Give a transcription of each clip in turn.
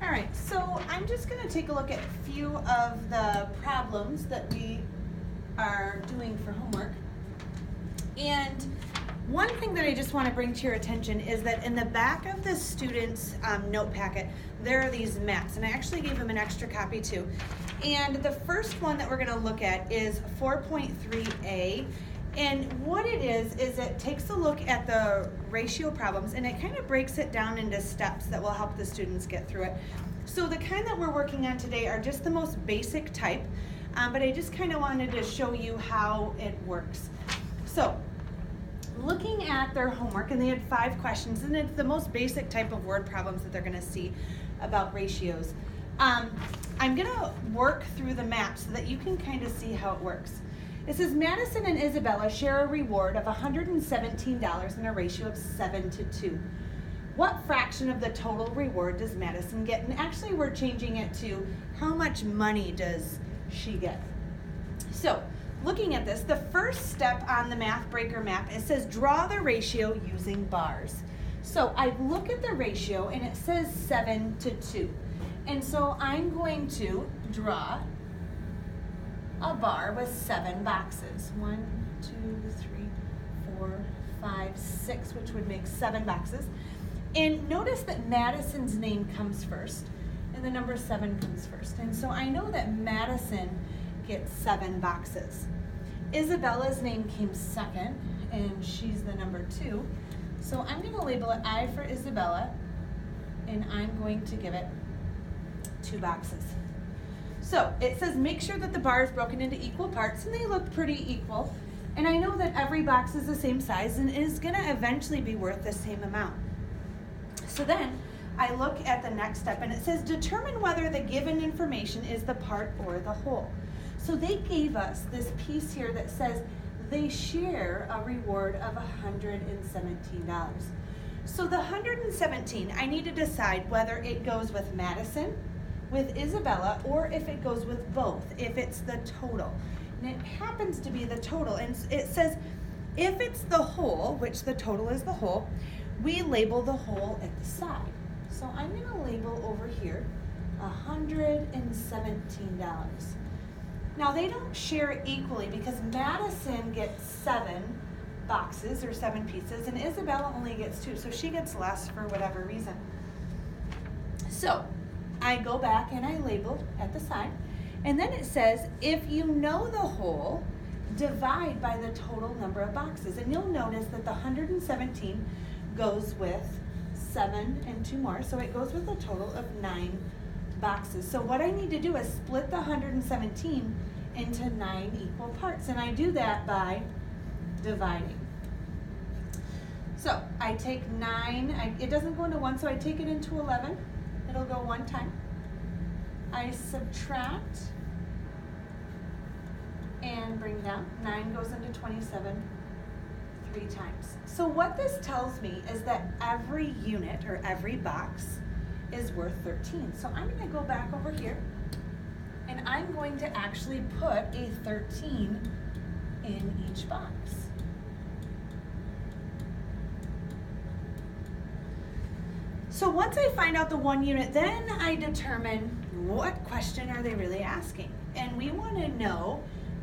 All right, so I'm just going to take a look at a few of the problems that we are doing for homework. And one thing that I just want to bring to your attention is that in the back of the student's note packet, there are these maps, and I actually gave them an extra copy too. And the first one that we're going to look at is 4.3a. And what it is it takes a look at the ratio problems and it kind of breaks it down into steps that will help the students get through it. So the kind that we're working on today are just the most basic type, but I just kind of wanted to show you how it works. So looking at their homework, and they had 5 questions, and it's the most basic type of word problems that they're going to see about ratios. I'm going to work through the map so that you can kind of see how it works. It says Madison and Isabella share a reward of $117 in a ratio of 7-2. What fraction of the total reward does Madison get? And actually we're changing it to how much money does she get? So looking at this, the first step on the Math Breaker map, it says draw the ratio using bars. So I look at the ratio and it says 7-2. And so I'm going to draw a bar with 7 boxes. 1, 2, 3, 4, 5, 6, which would make 7 boxes. And notice that Madison's name comes first, and the number 7 comes first. And so I know that Madison gets 7 boxes. Isabella's name came second, and she's the number 2. So I'm going to label it I for Isabella, and I'm going to give it 2 boxes. So it says make sure that the bar is broken into equal parts, and they look pretty equal. And I know that every box is the same size and is going to eventually be worth the same amount. So then I look at the next step, and it says determine whether the given information is the part or the whole. So they gave us this piece here that says they share a reward of $117. So the 117, I need to decide whether it goes with Madison, with Isabella, or if it goes with both, if it's the total. And it happens to be the total. And it says if it's the whole, which the total is the whole, we label the whole at the side. So I'm going to label over here $117. Now they don't share equally because Madison gets 7 boxes or 7 pieces and Isabella only gets 2, so she gets less for whatever reason. So I go back and I label at the side, and then it says if you know the whole, divide by the total number of boxes. And you'll notice that the 117 goes with 7 and 2 more, so it goes with a total of 9 boxes. So what I need to do is split the 117 into 9 equal parts, and I do that by dividing. So I take 9, it doesn't go into 1, so I take it into 11. It'll go 1 time. I subtract and bring down. 9 goes into 27 3 times. So what this tells me is that every unit or every box is worth 13. So I'm going to go back over here and I'm going to actually put a 13 in each box. So once I find out the 1 unit, then I determine what question are they really asking. And we want to know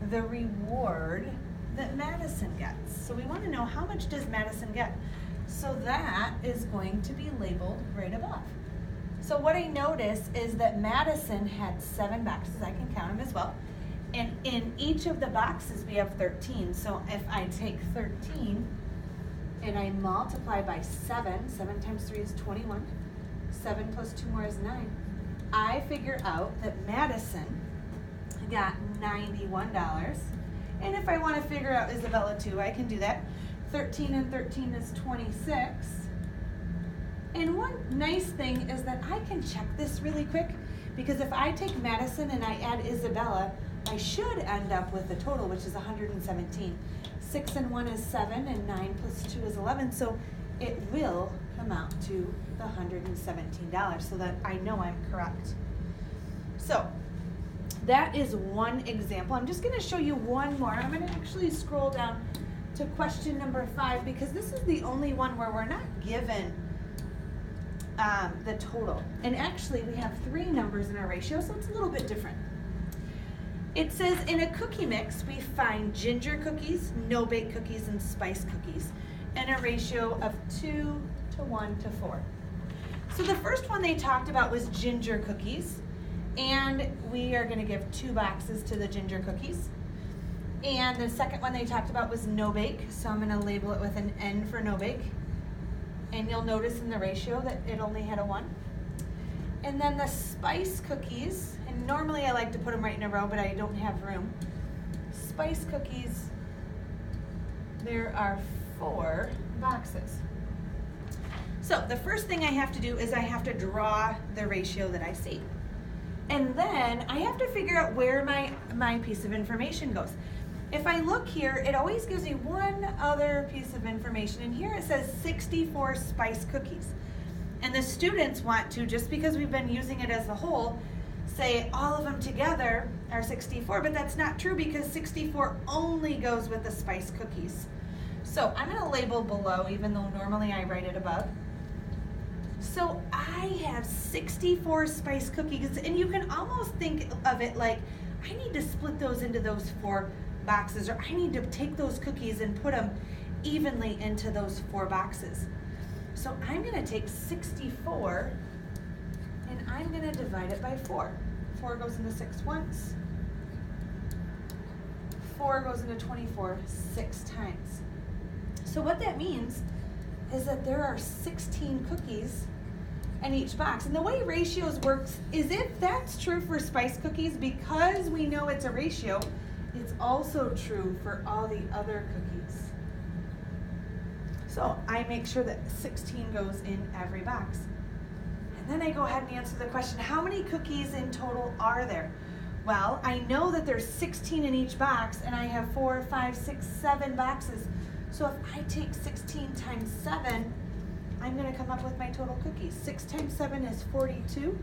the reward that Madison gets. So we want to know how much does Madison get. So that is going to be labeled right above. So what I notice is that Madison had 7 boxes. I can count them as well. And in each of the boxes we have 13. So if I take 13 and I multiply by 7, 7 times 3 is 21, 7 plus 2 more is 9, I figure out that Madison got $91. And if I want to figure out Isabella too, I can do that. 13 and 13 is 26. And one nice thing is that I can check this really quick, because if I take Madison and I add Isabella, I should end up with the total, which is 117. 6 and 1 is 7, and 9 plus 2 is 11. So it will come out to the $117, so that I know I'm correct. So that is one example. I'm just going to show you one more. I'm going to actually scroll down to question number 5, because this is the only one where we're not given the total. And actually we have 3 numbers in our ratio, so it's a little bit different. It says in a cookie mix, we find ginger cookies, no-bake cookies, and spice cookies in a ratio of 2 to 1 to 4. So the first one they talked about was ginger cookies, and we are going to give 2 boxes to the ginger cookies. And the second one they talked about was no-bake, so I'm going to label it with an N for no-bake. And you'll notice in the ratio that it only had a 1. And then the spice cookies, and normally I like to put them right in a row, but I don't have room. Spice cookies, there are 4 boxes. So the first thing I have to do is I have to draw the ratio that I see. And then I have to figure out where my piece of information goes. If I look here, it always gives me one other piece of information, and here it says 64 spice cookies. And the students want to, just because we've been using it as a whole, say all of them together are 64, but that's not true because 64 only goes with the spice cookies. So I'm going to label below, even though normally I write it above. So I have 64 spice cookies, and you can almost think of it like I need to split those into those 4 boxes, or I need to take those cookies and put them evenly into those 4 boxes. So I'm going to take 64 and I'm going to divide it by 4. 4 goes into 6 once. 4 goes into 24 6 times. So what that means is that there are 16 cookies in each box. And the way ratios works is if that's true for spice cookies, because we know it's a ratio, it's also true for all the other cookies. So I make sure that 16 goes in every box. And then I go ahead and answer the question, how many cookies in total are there? Well, I know that there's 16 in each box, and I have 4, 5, 6, 7 boxes. So if I take 16 times 7, I'm going to come up with my total cookies. 6 times 7 is 42.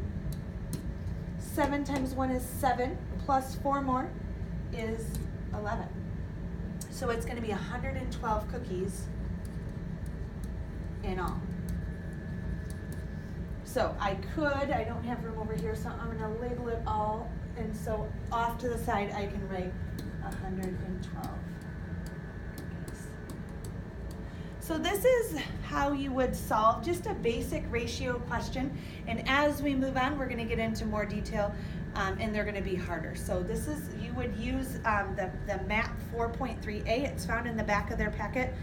7 times 1 is 7, plus 4 more is 11. So it's going to be 112 cookies in all. So I don't have room over here, so I'm going to label it all, and so off to the side I can write 112 cookies. So this is how you would solve just a basic ratio question, and as we move on we're going to get into more detail, and they're going to be harder. So this is, you would use the MAP 4.3a, it's found in the back of their packet,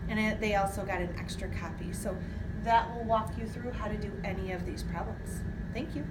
and they also got an extra copy. So that will walk you through how to do any of these problems. Thank you.